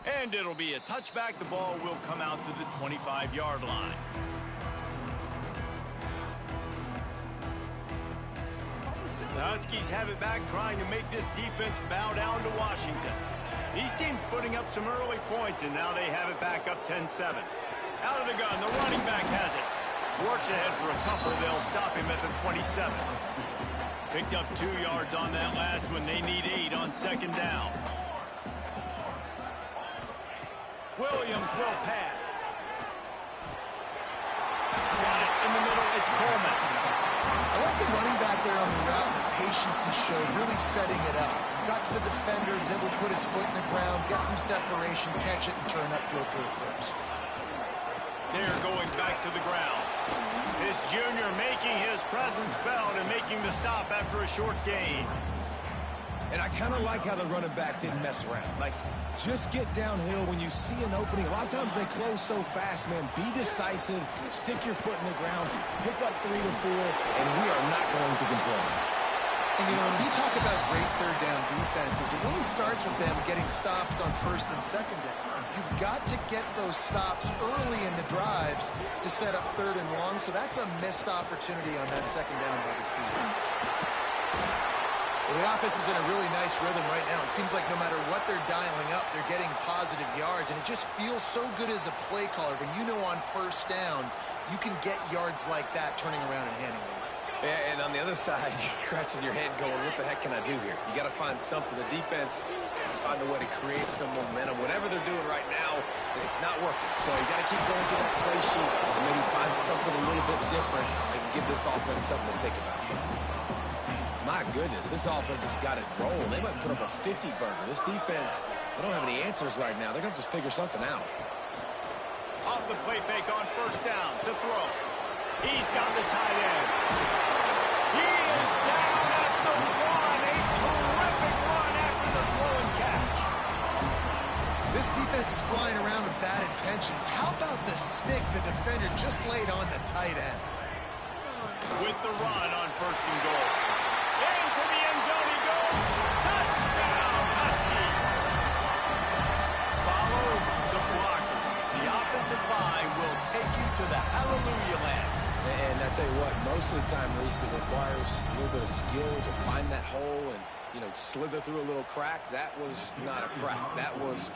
And it'll be a touchback. The ball will come out to the 25-yard line. The Huskies have it back, trying to make this defense bow down to Washington. These teams putting up some early points, and now they have it back up 10-7. Out of the gun, the running back has it. Works ahead for a couple. They'll stop him at the 27. Picked up 2 yards on that last one. They need 8 on second down. Williams will pass. Got it in the middle. It's Coleman. I like the running back there on the route, and the patience he showed, really setting it up. Got to the defender, was able to put his foot in the ground, get some separation, catch it, and turn upfield for the first. They're going back to the ground. This junior making his presence felt and making the stop after a short gain. And I kind of like how the running back didn't mess around. Like, just get downhill when you see an opening. A lot of times they close so fast, man. Be decisive, stick your foot in the ground, pick up 3 to 4, and we are not going to complain. And, you know, when we talk about great third down defenses, it really starts with them getting stops on first and second down. You've got to get those stops early in the drives to set up third and long, so that's a missed opportunity on that second down by this defense. Well, the offense is in a really nice rhythm right now. It seems like no matter what they're dialing up, they're getting positive yards, and it just feels so good as a play caller when you know on first down you can get yards like that turning around and handing it off. Yeah, and on the other side, you're scratching your head going, what the heck can I do here? You got to find something. The defense has got to find a way to create some momentum. Whatever they're doing right now, it's not working. So you got to keep going to that play sheet and maybe find something a little bit different that can give this offense something to think about. My goodness, this offense has got it rolling. They might put up a 50-burger. This defense, they don't have any answers right now. They're going to have to figure something out. Off the play fake on first down to throw. He's got the tight end. He is down at the 1. A terrific run after the throw and catch. This defense is flying around with bad intentions. How about the stick the defender just laid on the tight end? With the run on first and goal. Into the end zone he goes. Touchdown, Husky. Follow the blockers. The offensive line will take you to the hallelujah land. And I tell you what, most of the time, Reese, it requires a little bit of skill to find that hole and, you know, slither through a little crack. That was not a crack. That was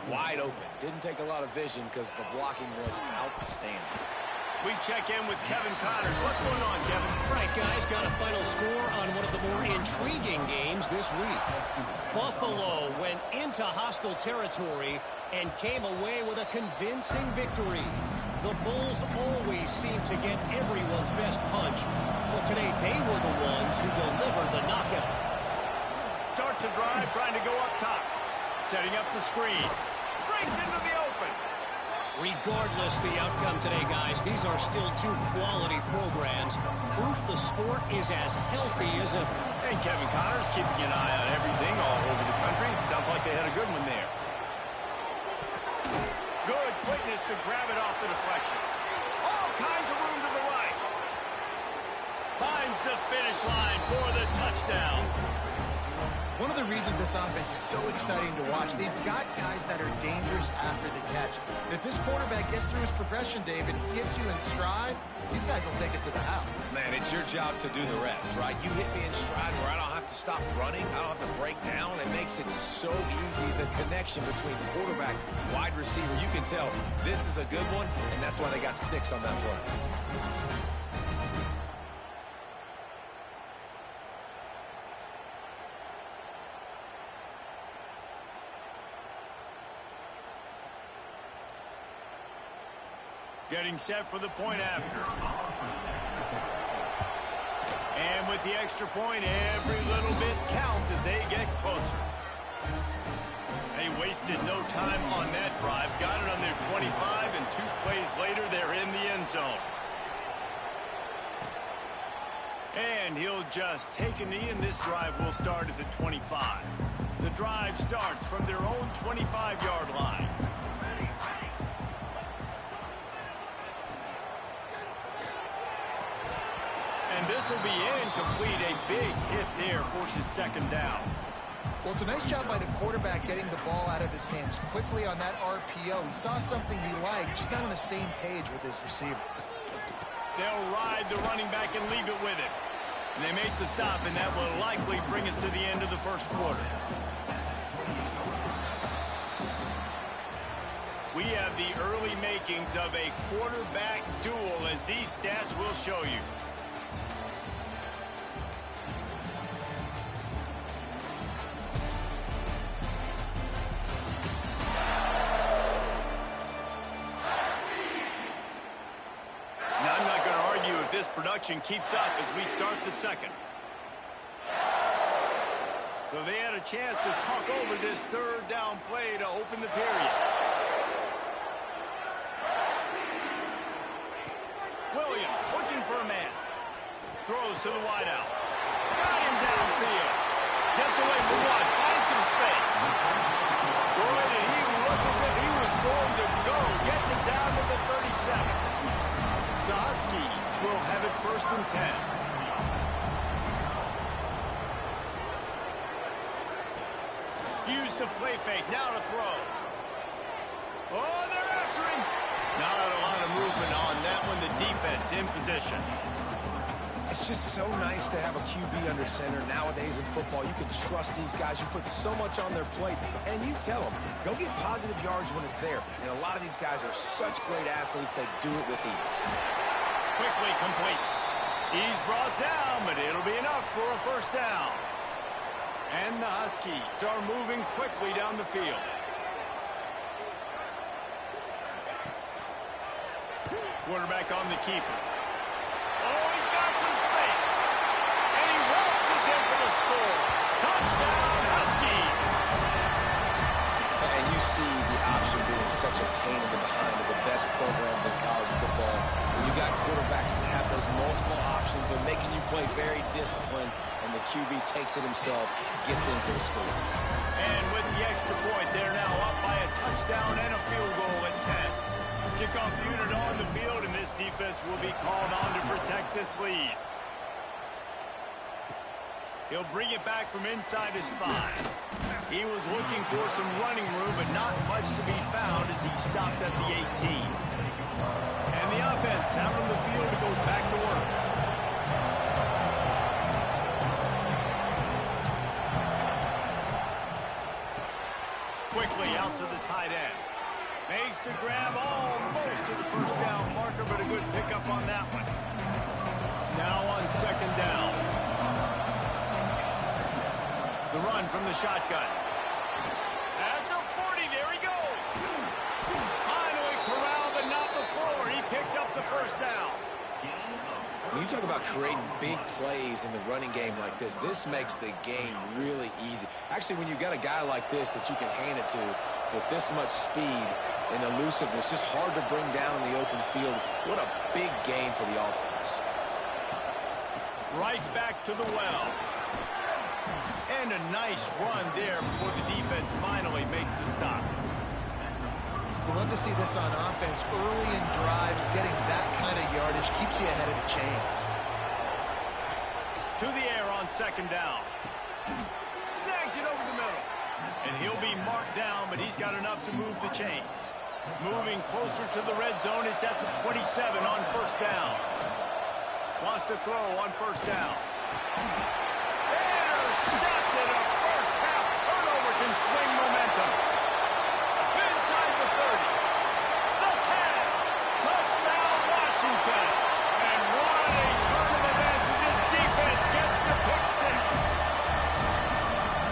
wide open. Didn't take a lot of vision because the blocking was outstanding. We check in with Kevin Connors. What's going on, Kevin? Right, guys, got a final score on one of the more intriguing games this week. Buffalo went into hostile territory and came away with a convincing victory. The Bulls always seem to get everyone's best punch, but today they were the ones who delivered the knockout. Starts a drive, trying to go up top. Setting up the screen. Brings into the open. Regardless the outcome today, guys, these are still 2 quality programs. Proof the sport is as healthy as ever. And Kevin Connors keeping an eye on everything all over the country. Sounds like they had a good one there. Good quickness to grab it off the deflection. All kinds of room to the right. Finds the finish line for the touchdown. One of the reasons this offense is so exciting to watch, they've got guys that are dangerous after the catch. And if this quarterback gets through his progression, David, hits you in stride, these guys will take it to the house. Man, it's your job to do the rest, right? You hit me in stride where I don't have to stop running. I don't have to break down. It makes it so easy. The connection between quarterback, wide receiver, you can tell this is a good one, and that's why they got 6 on that play. Getting set for the point after. And with the extra point, every little bit counts as they get closer. They wasted no time on that drive. Got it on their 25, and 2 plays later, they're in the end zone. And he'll just take a knee, and this drive will start at the 25. The drive starts from their own 25-yard line. And this will be incomplete. A big hit there forces second down. Well, it's a nice job by the quarterback getting the ball out of his hands quickly on that RPO. He saw something he liked, just not on the same page with his receiver. They'll ride the running back and leave it with him. And they make the stop, and that will likely bring us to the end of the first quarter. We have the early makings of a quarterback duel, as these stats will show you. Production keeps up as we start the second. So they had a chance to talk over this third down play to open the period. Williams looking for a man. Throws to the wideout. Got him downfield. Gets away for one. Finds some space. Boy, did he look as if he was going to go. Gets it down to the 37. The Huskies will have it 1st and 10. Use the play fake. Now to throw. Oh, they're after him. Not a lot of movement on that one. The defense in position. It's just so nice to have a QB under center. Nowadays in football, you can trust these guys. You put so much on their plate, and you tell them, go get positive yards when it's there. And a lot of these guys are such great athletes, they do it with ease. Quickly complete. He's brought down, but it'll be enough for a 1st down. And the Huskies are moving quickly down the field. Quarterback on the keeper. Oh, he's got some space. And he waltzes in for the score. Touchdown, Huskies. And you see the option being such a pain in the behind of the best programs in college football. When you got quarterbacks that have those multiple options, they're making you play very disciplined, and the QB takes it himself, gets in for the score. And with the extra point, they're now up by a touchdown and a field goal at 10. Kickoff unit on the field, and this defense will be called on to protect this lead. He'll bring it back from inside his 5. He was looking for some running room, but not much to be found as he stopped at the 18. And the offense out on the field to go back to work. Quickly out to the tight end. Makes the grab almost to the 1st down marker, but a good pickup on that one. Now on 2nd down. The run from the shotgun. At the 40, there he goes. Finally corralled, but not before. He picks up the 1st down. When you talk about creating big plays in the running game like this makes the game really easy. Actually, when you've got a guy like this that you can hand it to with this much speed and elusiveness, just hard to bring down in the open field. What a big gain for the offense. Right back to the well. And a nice run there before the defense finally makes the stop. We'll love to see this on offense. Early in drives, getting that kind of yardage keeps you ahead of the chains. To the air on 2nd down. Snags it over the middle. And he'll be marked down, but he's got enough to move the chains. Moving closer to the red zone, it's at the 27 on 1st down. Wants to throw on 1st down. Intercepted. A first-half turnover can swing momentum. Inside the 30. The 10. Touchdown, Washington. And what a turn of events as this defense gets the pick 6.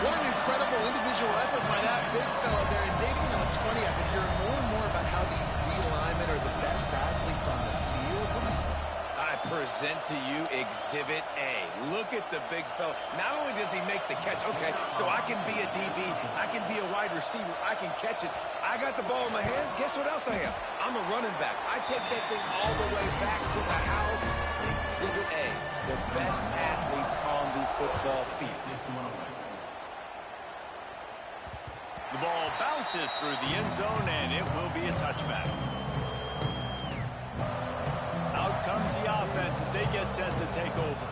What an incredible individual effort by that big fella there. And David, you know, it's funny, I've been hearing more and more about how these D linemen are the best athletes on the field. What do you think? I present to you Exhibit A. Look at the big fella. Not only does he make the catch, okay, so I can be a DB, I can be a wide receiver, I can catch it. I got the ball in my hands. Guess what else I am? I'm a running back. I take that thing all the way back to the house. Exhibit A, the best athletes on the football field. The ball bounces through the end zone, and it will be a touchback. Out comes the offense as they get defense set to take over.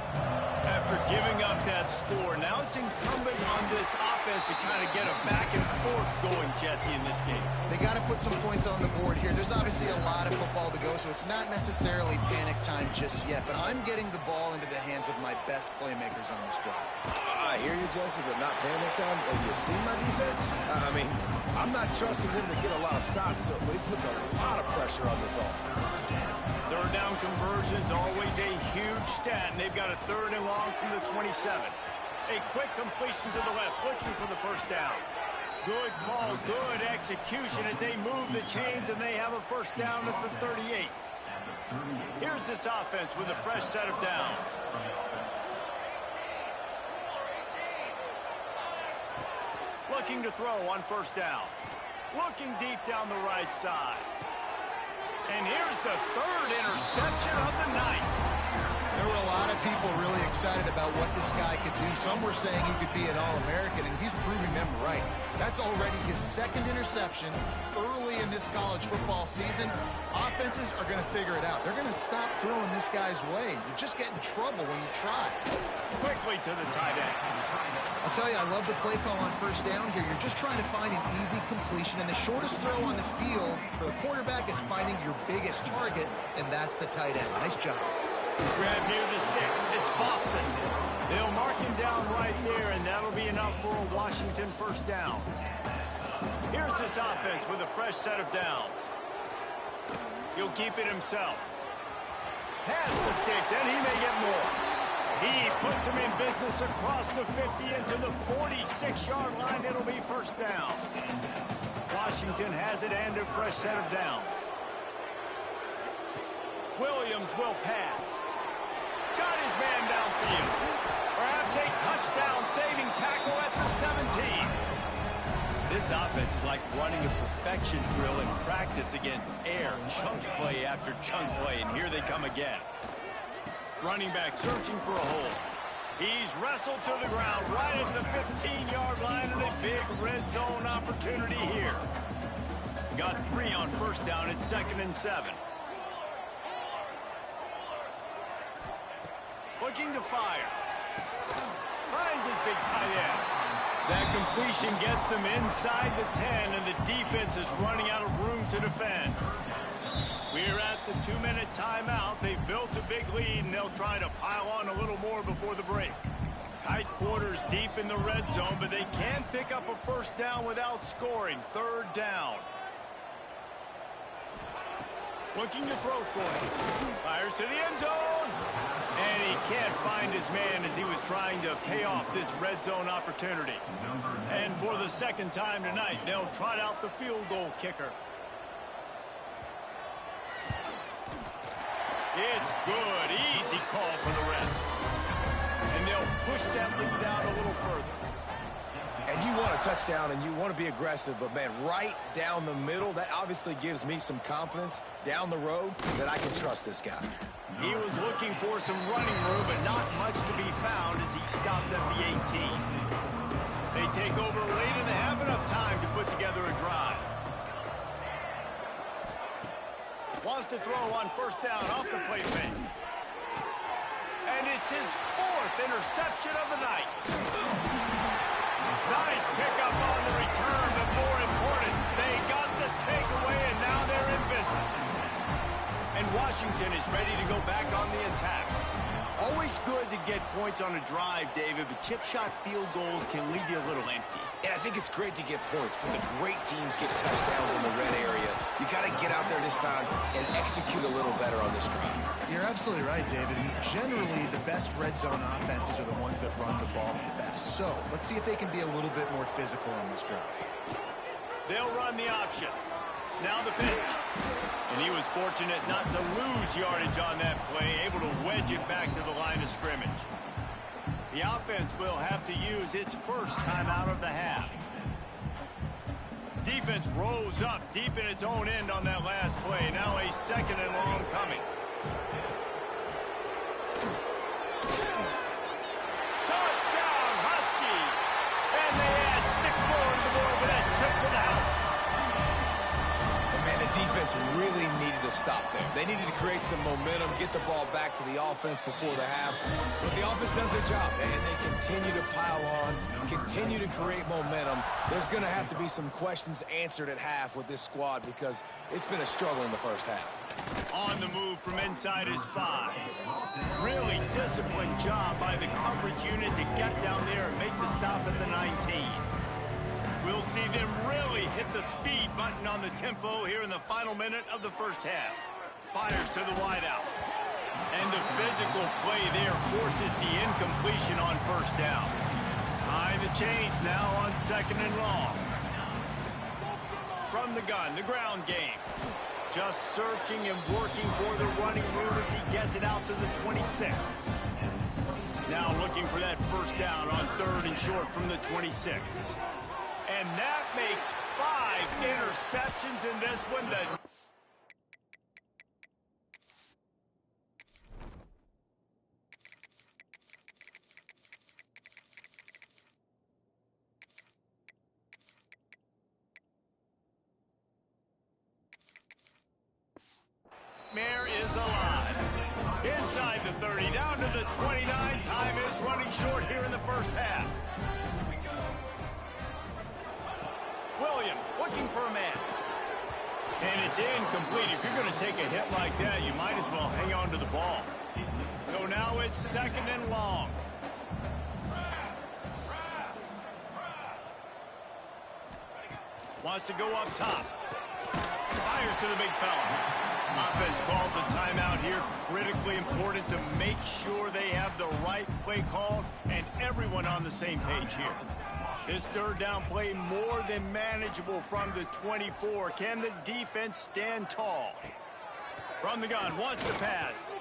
After giving up that score, now it's incumbent on this offense to kind of get a back and forth going, Jesse, in this game. They got to put some points on the board here. There's obviously a lot of football to go, so it's not necessarily panic time just yet, but I'm getting the ball into the hands of my best playmakers on this drive. I hear you, Jesse, but not panic time. Have you seen my defense? I mean, I'm not trusting them to get a lot of stops, but he puts a lot of pressure on this offense. Third down conversion's always a huge stat, and they've got a 3rd and long from the 27. A quick completion to the left, looking for the first down. Good call, good execution as they move the chains, and they have a first down at the 38. Here's this offense with a fresh set of downs. Looking to throw on first down. Looking deep down the right side. And here's the 3rd interception of the night. There were a lot of people really excited about what this guy could do. Some were saying he could be an All-American, and he's proving them right. That's already his 2nd interception early in this college football season. Offenses are going to figure it out. They're going to stop throwing this guy's way. You just get in trouble when you try. Quickly to the tight end. I'll tell you, I love the play call on first down here. You're just trying to find an easy completion, and the shortest throw on the field for the quarterback is finding your biggest target, and that's the tight end. Nice job. Grab near the sticks. It's Boston. They'll mark him down right there, and that'll be enough for a Washington first down. Here's this offense with a fresh set of downs. He'll keep it himself. Pass the sticks, and he may get more. He puts him in business across the 50 into the 46-yard line. It'll be first down. Washington has it and a fresh set of downs. Williams will pass. Got his man downfield. Perhaps a touchdown-saving tackle at the 17. This offense is like running a perfection drill in practice against air. Chunk play after chunk play, and here they come again. Running back searching for a hole. He's wrestled to the ground right at the 15-yard line, and a big red zone opportunity here. Got 3 on first down at 2nd and 7. Looking to fire. Finds his big tight end. That completion gets them inside the 10, and the defense is running out of room to defend. We're at the 2-minute timeout. They've built a big lead, and they'll try to pile on a little more before the break. Tight quarters deep in the red zone, but they can't pick up a first down without scoring. 3rd down. Looking to throw for him. Fires to the end zone. And he can't find his man as he was trying to pay off this red zone opportunity. And for the 2nd time tonight, they'll trot out the field goal kicker. It's good. Easy call for the refs. And they'll push that lead out a little further. And you want a touchdown, and you want to be aggressive, but, man, right down the middle, that obviously gives me some confidence down the road that I can trust this guy. He was looking for some running room, but not much to be found as he stopped at the 18. They take over late and they have enough time to put together a drive. Wants to throw on first down off the play fake. And it's his 4th interception of the night. Nice pickup on the return, but more important, they got the takeaway, and now they're in business. And Washington is ready to go back on the attack. Always good to get points on a drive, David, but chip shot field goals can leave you a little empty. And I think it's great to get points, but the great teams get touchdowns in the red area. You got to get out there this time and execute a little better on this drive. You're absolutely right, David. And generally, the best red zone offenses are the ones that run the ball best. So let's see if they can be a little bit more physical on this drive. They'll run the option. Now the pitch. And he was fortunate not to lose yardage on that play, able to wedge it back to the line of scrimmage. The offense will have to use its first timeout of the half. Defense rose up deep in its own end on that last play. Now a 2nd and long coming. Touchdown, Huskies! And they add 6 more to the board with that trip to the house. And, man, the defense defense really needed to stop there. They needed to create some momentum, get the ball back to the offense before the half. But the offense does their job, and they continue to pile on, continue to create momentum. There's going to have to be some questions answered at half with this squad because it's been a struggle in the first half. On the move from inside his 5. Really disciplined job by the coverage unit to get down there and make the stop at the 19. We'll see them really hit the speed button on the tempo here in the final minute of the first half. Fires to the wideout. And the physical play there forces the incompletion on first down. Behind the chains now on 2nd and long. From the gun, the ground game. Just searching and working for the running room as he gets it out to the 26. Now looking for that first down on 3rd and short from the 26. And that makes 5 interceptions in this one. Mare is alive. Inside the 30, down to the 29. Time is running short here in the first half. Williams looking for a man. And it's incomplete. If you're going to take a hit like that, you might as well hang on to the ball. So now it's 2nd and long. Wants to go up top. Fires to the big fella. Offense calls a timeout here. Critically important to make sure they have the right play called and everyone on the same page here. This 3rd down play more than manageable from the 24. Can the defense stand tall? From the gun, wants to pass.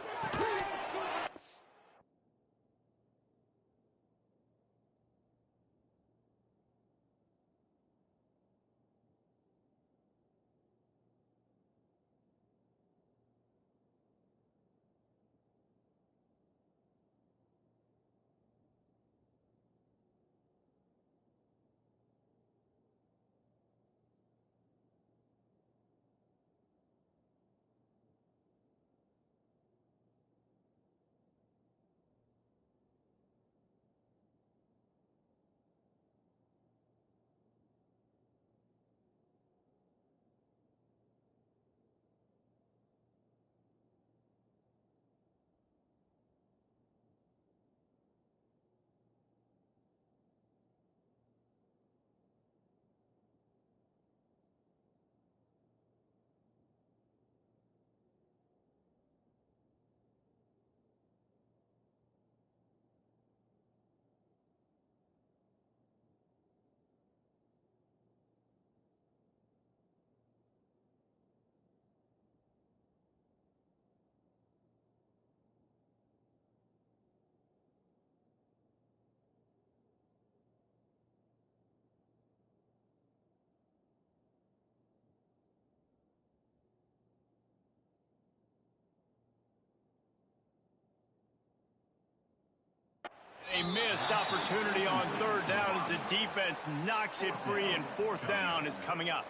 A missed opportunity on 3rd down as the defense knocks it free, and 4th down is coming up.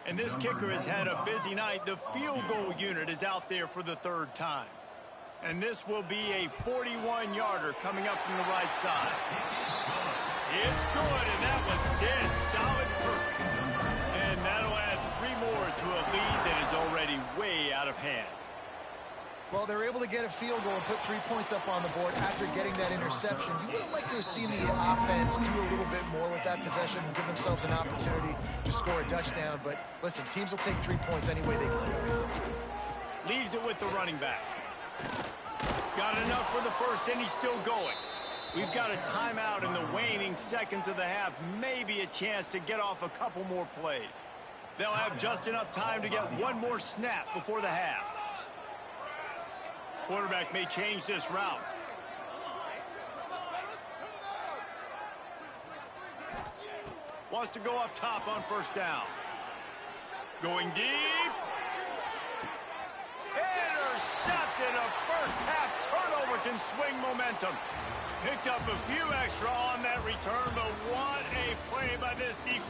And this kicker has had a busy night. The field goal unit is out there for the 3rd time. And this will be a 41-yarder coming up from the right side. It's good, and that was dead solid perfect. And that'll add 3 more to a lead that is already way out of hand. Well, they're able to get a field goal and put 3 points up on the board after getting that interception. You would have liked to have seen the offense do a little bit more with that possession and give themselves an opportunity to score a touchdown. But listen, teams will take 3 points any way they can go. Leaves it with the running back. Got enough for the first, and he's still going. We've got a timeout in the waning seconds of the half. Maybe a chance to get off a couple more plays. They'll have just enough time to get 1 more snap before the half. Quarterback may change this route. Wants to go up top on 1st down. Going deep. Intercepted. A first half turnover can swing momentum. Picked up a few extra on that return, but what a play by this defense.